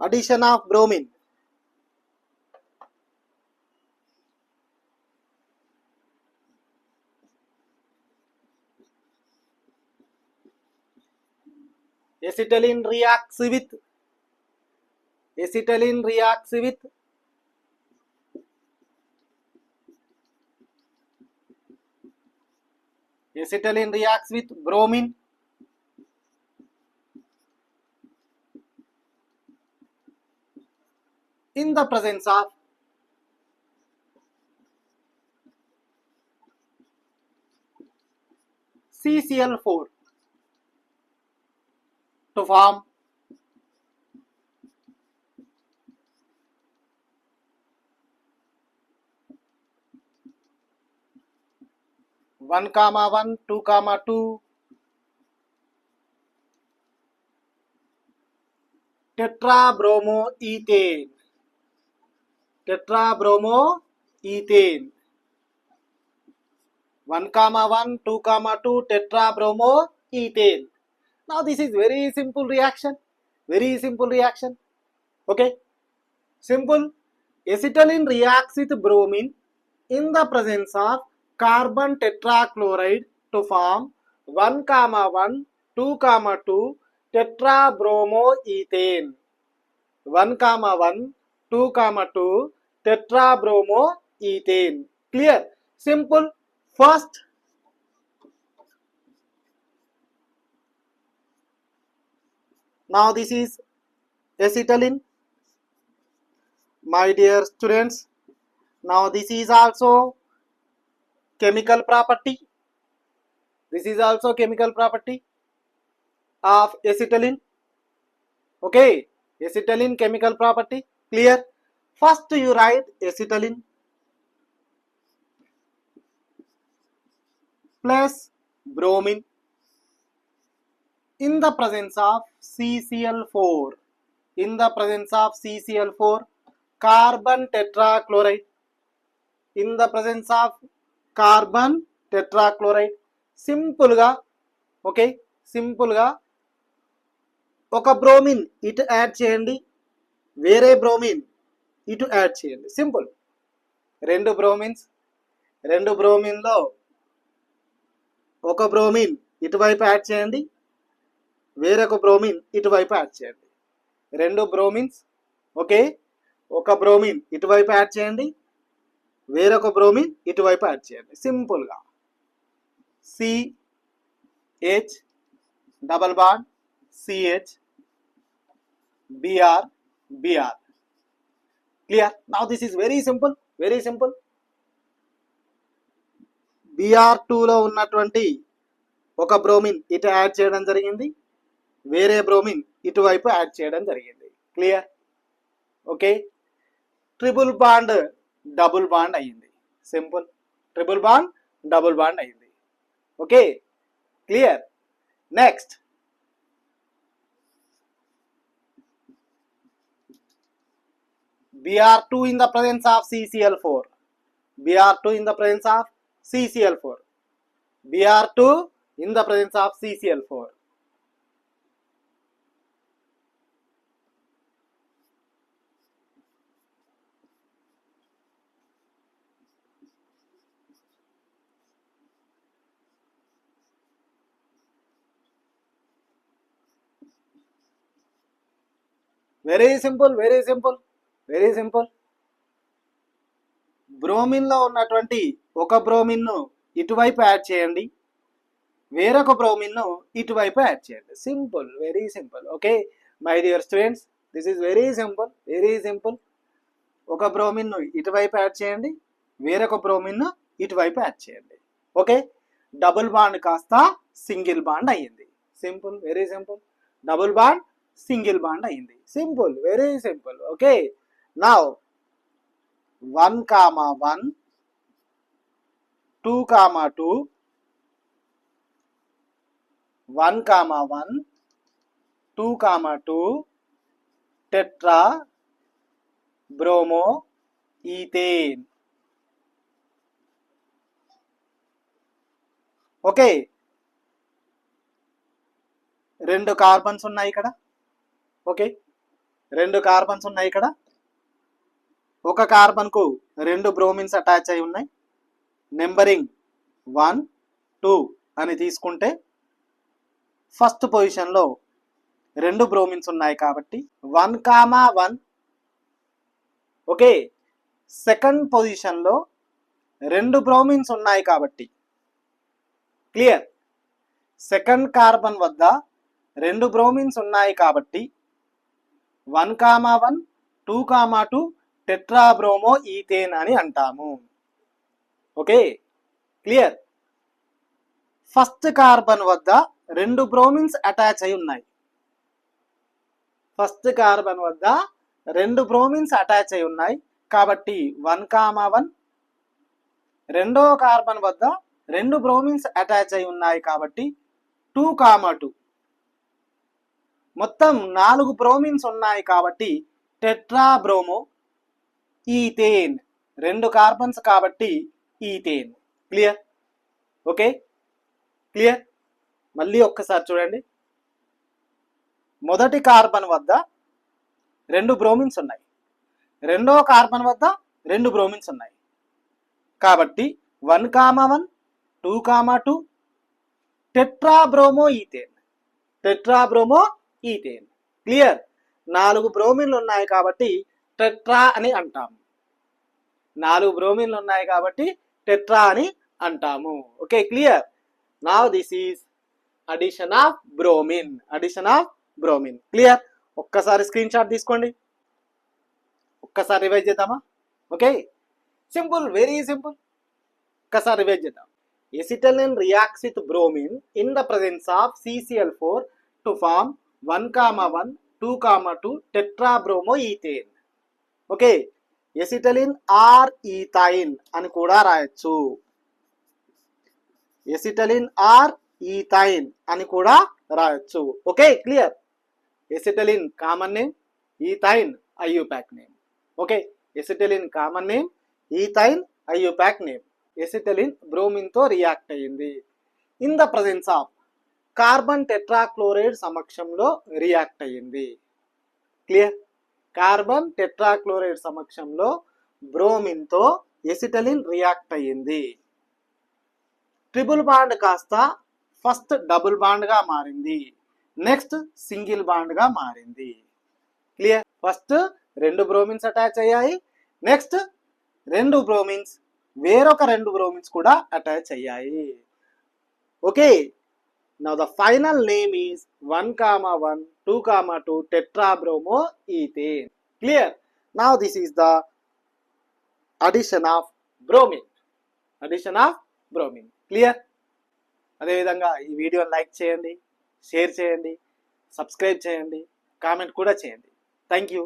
addition of bromine. Acetylene reacts with bromine in the presence of CCl4 to form 1,1, 2,2 tetrabromoethane. 1,1, 2,2 tetrabromoethane. Now this is very simple reaction. Okay, simple. Acetylene reacts with bromine in the presence of carbon tetrachloride to form 1,1, 2,2 tetrabromoethane. 1,1, 2,2 tetrabromoethane. Clear? Simple. First, now this is acetylene. My dear students, now this is also chemical property. This is also chemical property of acetylene. Okay, acetylene chemical property. Clear? First you write acetylene plus bromine in the presence of CCl4. In the presence of CCl4, carbon tetrachloride. In the presence of carbon tetrachloride. Simple గా okay, simple గా ఒక bromine ఇటు add చేయండి, వేరే bromine ఇటు add చేయండి. Simple. రెండు బ్రోమిన్లో ఒక బ్రోమిన్ ఇటువైపు యాడ్ చేయండి, వేరొక బ్రోమిన్ ఇటువైపు యాడ్ చేయండి. రెండు బ్రోమిన్స్ ఓకే, ఒక బ్రోమిన్ ఇటువైపు యాడ్ చేయండి, వేరొక బ్రోమిన్ ఇటువైపు యాడ్ చేయండి. సింపుల్గా CH double bond CH Br. Clear? Now this is very simple. Br2 లో ఉన్నటువంటి ఒక బ్రోమిన్ ఇటు యాడ్ చేయడం జరిగింది, వేరే బ్రోమిన్ ఇటువైపు యాడ్ చేయడం జరిగింది. Clear? Okay, triple bond double bond అయ్యింది. Simple. Triple bond double bond అయ్యింది. Okay, clear? Next Br2 in the presence of CCl4. Br2 in the presence of CCl4. Br2 in the presence of CCl4. Very simple. Bromine లో ఉన్నటువంటి ఒక bromine ను ఇటువైపు add చేయండి, వేరొక bromine ను ఇటువైపు యాడ్ చేయండి. Simple, very simple. Okay my dear students, this is very simple. ఒక బ్రోమిన్ ను ఇటువైపు యాడ్ చేయండి, వేరొక బ్రోమిన్ ను ఇటువైపు యాడ్ చేయండి. ఓకే, డబుల్ బాండ్ కాస్త సింగిల్ బాండ్ అయ్యింది. Simple, very simple. Double bond single bond అయ్యింది. Simple, very simple. Okay, now 1,1, 2,2 1,1, 2,2 tetra bromo ethane. Okay, రెండు కార్బన్స్ ఉన్నాయి ఇక్కడ. ఓకే, 2 కార్బన్స్ ఉన్నాయి ఇక్కడ. ఒక కార్బన్కు 2 బ్రోమిన్స్ అటాచ్ అయి ఉన్నాయి. నెంబరింగ్ 1 2 అని తీసుకుంటే ఫస్ట్ పొజిషన్లో 2 బ్రోమిన్స్ ఉన్నాయి కాబట్టి 1,1. ఓకే, సెకండ్ పొజిషన్లో 2 బ్రోమిన్స్ ఉన్నాయి కాబట్టి క్లియర్. సెకండ్ కార్బన్ వద్ద 2 బ్రోమిన్స్ ఉన్నాయి కాబట్టి 1,1 2,2 టెట్రాబ్రోమో ఈథేన్ అని అంటాము. Okay clear. ఫస్ట్ కార్బన్ వద్ద 2 బ్రోమిన్స్ అటాచ్ అయి ఉన్నాయి. ఫస్ట్ కార్బన్ వద్ద 2 బ్రోమిన్స్ అటాచ్ అయి ఉన్నాయి కాబట్టి 1,1. రెండవ కార్బన్ వద్ద 2 బ్రోమిన్స్ అటాచ్ అయి ఉన్నాయి కాబట్టి 2,2. మొత్తం 4 బ్రోమిన్స్ ఉన్నాయి కాబట్టి టెట్రాబ్రోమో ఈథేన్. 2 కార్బన్స్ కాబట్టి ఈథేన్. క్లియర్. Okay clear. మళ్ళీ ఒక్కసారి చూడండి. మొదటి కార్బన్ వద్ద 2 బ్రోమిన్స్ ఉన్నాయి. రెండవ కార్బన్ వద్ద 2 బ్రోమిన్స్ ఉన్నాయి కాబట్టి 1,1 2,2 టెట్రాబ్రోమో ఈథేన్. టెట్రాబ్రోమో ఈథేన్. క్లియర్. 4 బ్రోమిన్లు ఉన్నాయి కాబట్టి టెట్రా అని అంటాము. 4 బ్రోమిన్లు ఉన్నాయి కాబట్టి టెట్రా అని అంటాము. Okay clear. Now this is addition of bromine. Addition of bromine. Clear. ఒక్కసారి స్క్రీన్ షాట్ తీసుకోండి. ఒక్కసారి రివైజ్ చేద్దామా? Okay simple, very simple. ఒక్కసారి రివైజ్ చేద్దాం. Acetylene reacts with bromine in the presence of CCl4 to form 1,1 2,2 tetrabromo ethane. Okay, acetylene or ethyne అని కూడా రాయొచ్చు. Acetylene or ethyne అని కూడా రాయొచ్చు. Okay clear. Acetylene common name, ethyne IUPAC name. Okay, acetylene common name, ethyne IUPAC name. Acetylene bromine తో react అయ్యింది. In the presence of carbon tetrachloride సమక్షంలో react అయ్యింది. క్లియర్. కార్బన్ టెట్రాక్లోరైడ్ సమక్షంలో bromine తో acetylene react అయ్యింది. Triple bond కాస్త first double bond గా మారింది. నెక్స్ట్ సింగిల్ బాండ్ గా మారింది. క్లియర్. ఫస్ట్ 2 బ్రోమిన్స్ అటాచ్ అయ్యాయి. నెక్స్ట్ 2 బ్రోమిన్స్ వేరొక 2 బ్రోమిన్స్ కూడా అటాచ్ అయ్యాయి. Okay, now the final name is 1,1 2,2 tetrabromo ethane. Clear. Now this is the addition of bromine. Addition of bromine. Clear. అదేవిధంగా ఈ వీడియోని like చేయండి, షేర్ చేయండి, సబ్స్క్రైబ్ చేయండి, కామెంట్ కూడా చేయండి. Thank you.